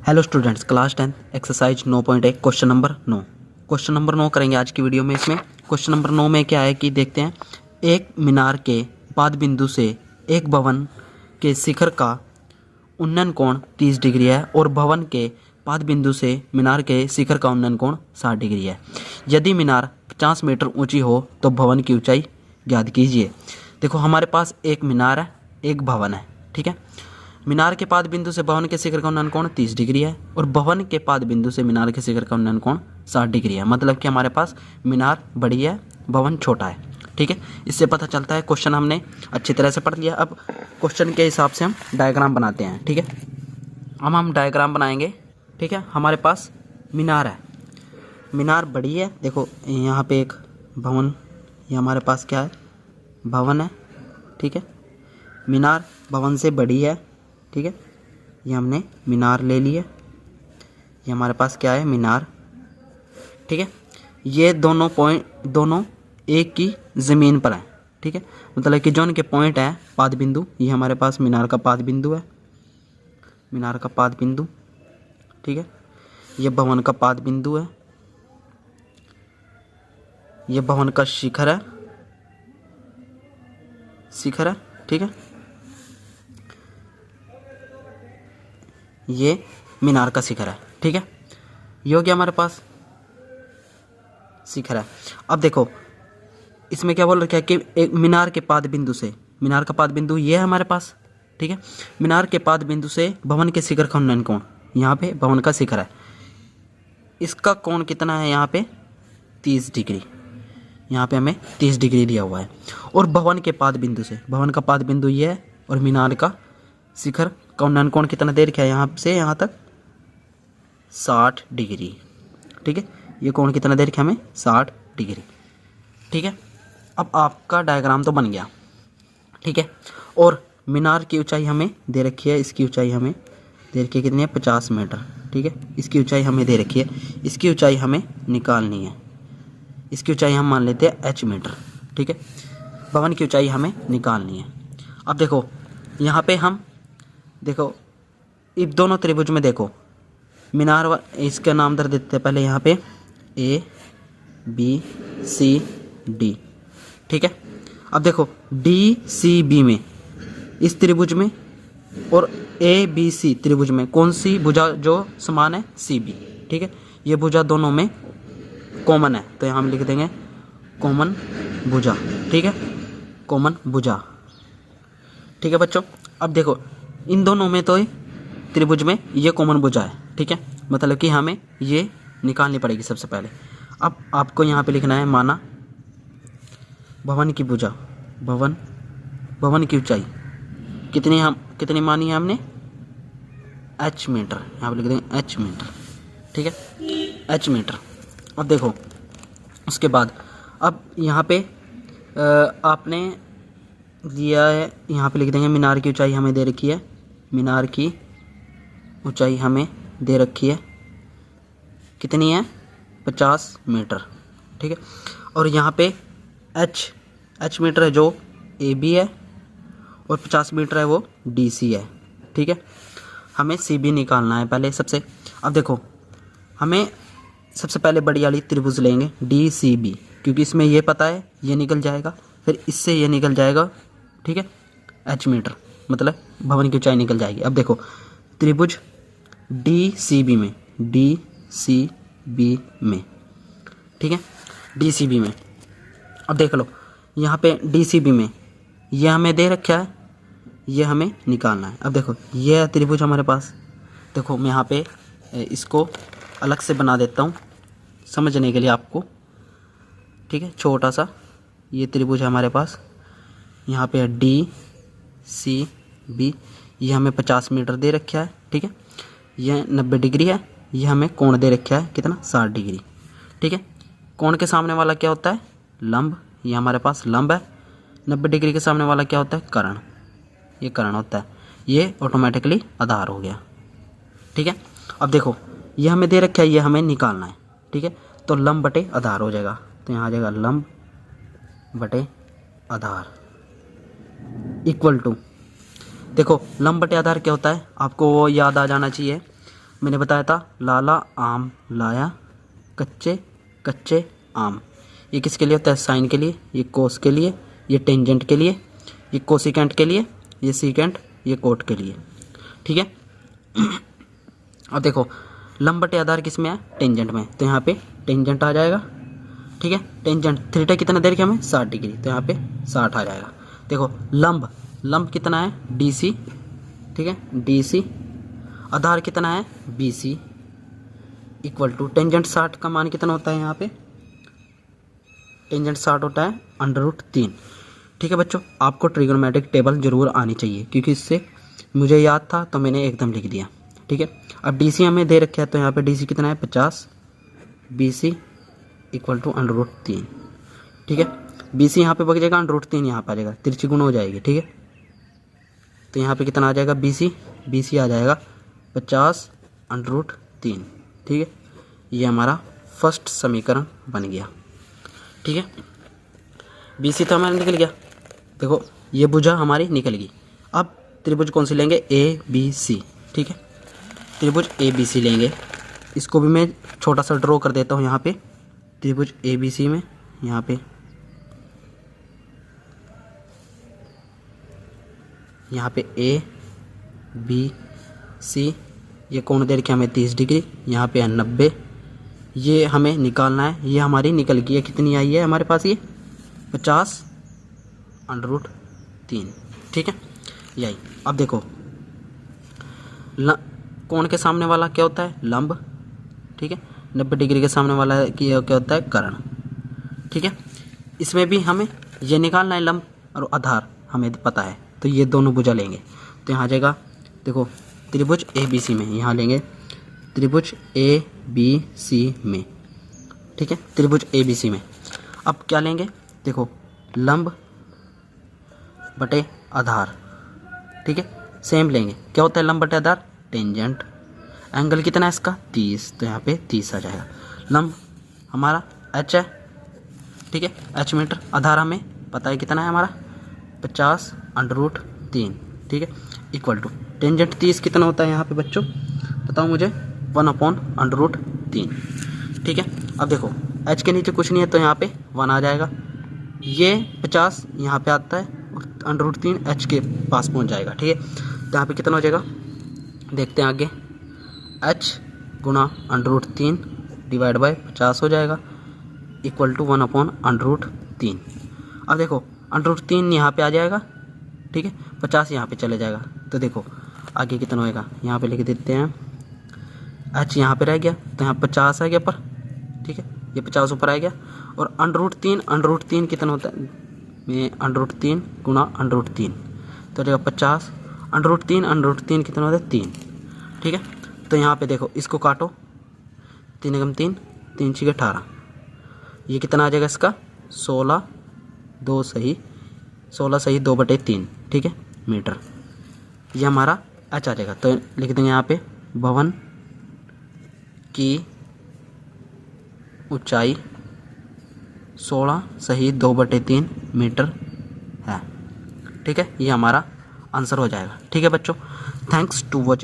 Hello students, class 10 exercise 9.1 question number 9। Question number 9 करेंगे आज की वीडियो में। इसमें क्वेश्चन नंबर 9 में क्या है कि देखते हैं। एक मीनार के पाद बिंदु से एक भवन के शिखर का उन्नयन कोण 30 डिग्री है और भवन के पाद बिंदु से मीनार के शिखर का उन्नयन कोण 60 डिग्री है। यदि मीनार 50 मीटर ऊंची हो तो भवन की ऊंचाई ज्ञात कीजिए। देखो, हमारे पास एक मीनार है, एक भवन है, ठीक है। मीनार के पाद बिंदु से भवन के शिखर का उन्नयन कोण 30 डिग्री है और भवन के पाद बिंदु से मीनार के शिखर का उन्नयन कोण 60 डिग्री है। मतलब कि हमारे पास मीनार बड़ी है, भवन छोटा है, ठीक है। इससे पता चलता है। क्वेश्चन हमने अच्छी तरह से पढ़ लिया। अब क्वेश्चन के हिसाब से हम डायग्राम बनाते हैं, ठीक है। अब हम डायग्राम बनाएंगे, ठीक है। हमारे पास मीनार है, मीनार बड़ी है। देखो, यहाँ पे एक भवन, ये हमारे पास क्या है, भवन है, ठीक है। मीनार भवन से बड़ी है, ठीक है। ये हमने मीनार ले लिया। ये हमारे पास क्या है, मीनार, ठीक है। ये दोनों एक की ज़मीन पर है, ठीक है। मतलब कि जो उनके पॉइंट है पाद बिंदु, ये हमारे पास मीनार का पाद बिंदु है, मीनार का पाद बिंदु, ठीक है। ये भवन का पाद बिंदु है, ये भवन का शिखर है, ठीक है। ये मीनार का शिखर है, ठीक है। ये हो गया हमारे पास शिखर है। अब देखो, इसमें क्या बोल रखा है कि एक मीनार के पाद बिंदु से, मीनार का पाद बिंदु ये है हमारे पास, ठीक है। मीनार के पाद बिंदु से भवन के शिखर का उन्नयन कोण, यहाँ पे भवन का शिखर है, इसका कोण कितना है, यहाँ पे 30 डिग्री, यहाँ पे हमें 30 डिग्री दिया हुआ है। और भवन के पाद बिंदु से, भवन का पाद बिंदु ये है और मीनार का शिखर का उन्नयन कोण कितना दे रखा है, यहाँ से यहाँ तक 60 डिग्री, ठीक है। ये कोण कितना दे रखा है हमें, 60 डिग्री, ठीक है। अब आपका डायग्राम तो बन गया, ठीक है। और मीनार की ऊंचाई हमें दे रखी है, इसकी ऊंचाई हमें दे रखी है कितनी है, 50 मीटर, ठीक है। इसकी ऊंचाई हमें दे रखी है, इसकी ऊंचाई हमें निकालनी है। इसकी ऊंचाई हम मान लेते हैं h मीटर, ठीक है। भवन की ऊंचाई हमें निकालनी है। अब देखो, यहाँ पे हम देखो, इन दोनों त्रिभुज में देखो, मीनार इसका नाम दे देते हैं पहले, यहाँ पे A B C D, ठीक है। अब देखो, D C B में, इस त्रिभुज में और A B C त्रिभुज में कौन सी भुजा जो समान है, C B, ठीक है। ये भुजा दोनों में कॉमन है, तो यहाँ हम लिख देंगे कॉमन भुजा, ठीक है, कॉमन भुजा, ठीक है बच्चों। अब देखो, इन दोनों में तो त्रिभुज में ये कॉमन भुजा है, ठीक है। मतलब कि हमें ये निकालनी पड़ेगी सबसे पहले। अब आपको यहाँ पे लिखना है, माना भवन की भुजा, भवन की ऊंचाई कितनी मानी है हमने, h मीटर, यहाँ पे लिख देंगे h मीटर, ठीक है, h मीटर। अब देखो, उसके बाद अब यहाँ पे आपने दिया है, यहाँ पे लिख देंगे मीनार की ऊंचाई हमें दे रखी है, मीनार की ऊंचाई हमें दे रखी है कितनी है, 50 मीटर, ठीक है। और यहाँ पे h मीटर है जो AB है और 50 मीटर है वो DC है, ठीक है। हमें CB निकालना है पहले सबसे। अब देखो, हमें सबसे पहले बड़ी वाली त्रिभुज लेंगे DCB, क्योंकि इसमें ये पता है ये निकल जाएगा, फिर इससे ये निकल जाएगा, ठीक है, h मीटर, मतलब भवन की ऊंचाई निकल जाएगी। अब देखो, त्रिभुज DCB में, ठीक है, DCB में। अब देख लो, यहाँ पे DCB में ये हमें दे रखा है, ये हमें निकालना है। अब देखो, ये है त्रिभुज हमारे पास। देखो, मैं यहाँ पे इसको अलग से बना देता हूँ समझने के लिए आपको, ठीक है। छोटा सा ये त्रिभुज है हमारे पास, यहाँ पे है DCB, ये हमें 50 मीटर दे रखा है, ठीक है। ये 90 डिग्री है, ये हमें कोण दे रखा है कितना, 60 डिग्री, ठीक है। कोण के सामने वाला क्या होता है, लंब, ये हमारे पास लंब है। 90 डिग्री के सामने वाला क्या होता है, कर्ण, ये कर्ण होता है। ये ऑटोमेटिकली आधार हो गया, ठीक है। अब देखो, ये हमें दे रखा है, ये हमें निकालना है, ठीक है। तो लंब बटे आधार हो जाएगा, तो यहाँ आ जाएगा लंब बटे आधार इक्वल टू, देखो लंब बटे आधार क्या होता है, आपको वो याद आ जाना चाहिए। मैंने बताया था लाला आम लाया, कच्चे कच्चे आम। ये किसके लिए होता है? साइन के लिए, ये कोस के लिए, ये टेंजेंट के लिए, ये कोसिकेंट के लिए, ये सीकेंट, ये कोट के लिए। ठीक है। अब देखो लंब बटे आधार किस में है? टेंजेंट में। तो यहाँ पे टेंजेंट आ जाएगा। ठीक है। टेंजेंट थीटा कितना दे रखा है हमें? 60 डिग्री। तो यहाँ पे 60 आ जाएगा। देखो लंब, लंब कितना है? DC। ठीक है, DC। आधार कितना है? BC इक्वल टू टेंजेंट 60 का मान कितना होता है? यहाँ पे टेंजेंट 60 होता है √3। ठीक है बच्चों, आपको ट्रिग्नोमेट्रिक टेबल जरूर आनी चाहिए, क्योंकि इससे मुझे याद था तो मैंने एकदम लिख दिया। ठीक है। अब DC हमें दे रखा है, तो यहाँ पे DC कितना है? 50। BC equal to √3। ठीक है। BC यहाँ पे बच जाएगा, √3 यहाँ पे आ जाएगा, तिरछी गुण हो जाएगी। ठीक है। तो यहाँ पे कितना आ जाएगा? BC आ जाएगा 50 √3। ठीक है। ये हमारा फर्स्ट समीकरण बन गया। ठीक है। BC तो हमारा निकल गया। देखो ये भुजा हमारी निकल गई। अब त्रिभुज कौन सी लेंगे? ABC। ठीक है, त्रिभुज ABC लेंगे। इसको भी मैं छोटा सा ड्रॉ कर देता हूँ यहाँ पे। त्रिभुज ABC में यहाँ पे ABC, ये कोण दे रखे हमें 30 डिग्री, यहाँ पे है 90। ये हमें निकालना है। ये हमारी निकल गई है। कितनी आई है हमारे पास? ये 50 √3। ठीक है, यही। अब देखो कोण के सामने वाला क्या होता है? लंब। ठीक है, 90 डिग्री के सामने वाला क्या होता है? कर्ण। ठीक है। इसमें भी हमें ये निकालना है, लंब और आधार हमें पता है। तो ये दोनों भुजा लेंगे। तो यहाँ आ जाएगा, देखो त्रिभुज ABC में, यहाँ लेंगे त्रिभुज ABC में। ठीक है, त्रिभुज ABC में अब क्या लेंगे? देखो लंब बटे आधार। ठीक है, सेम लेंगे। क्या होता है लंब बटे आधार? टेंजेंट। एंगल कितना है इसका? 30। तो यहाँ पे 30 आ जाएगा। लंब हमारा h है। ठीक है, h मीटर। आधार हमें पता है कितना है हमारा? 50 √3। ठीक है, इक्वल टू टेंजेंट 30 कितना होता है यहाँ पे बच्चों? बताओ मुझे। 1/√3। ठीक है। अब देखो h के नीचे कुछ नहीं है, तो यहाँ पे 1 आ जाएगा। ये 50 यहाँ पे आता है और √3 h के पास पहुँच जाएगा। ठीक है, तो यहाँ पे कितना हो जाएगा? देखते हैं आगे। h गुणा √3 डिवाइड बाय 50 हो जाएगा, इक्वल टू 1/√3। अब देखो √3 यहाँ पे आ जाएगा। ठीक है, 50 यहाँ पे चले जाएगा। तो देखो आगे कितना होएगा? यहाँ पे लिख देते हैं। h यहाँ पे रह गया, तो यहाँ 50 आ गया पर। ठीक है, ये 50 ऊपर आ गया। और √3 कितना होता है? में √3 गुणा √3 तो जाएगा 50। √3 कितना होता है? 3। ठीक है, तो यहाँ पे देखो इसको काटो। 3 × 3 3 × 18। ये कितना आ जाएगा इसका? 16 सही 2/3। ठीक है, मीटर। ये हमारा h आ जाएगा। तो लिख देंगे यहाँ पे भवन की ऊंचाई 16 सही 2/3 मीटर है। ठीक है, ये हमारा आंसर हो जाएगा। ठीक है बच्चों, थैंक्स टू वॉचिंग।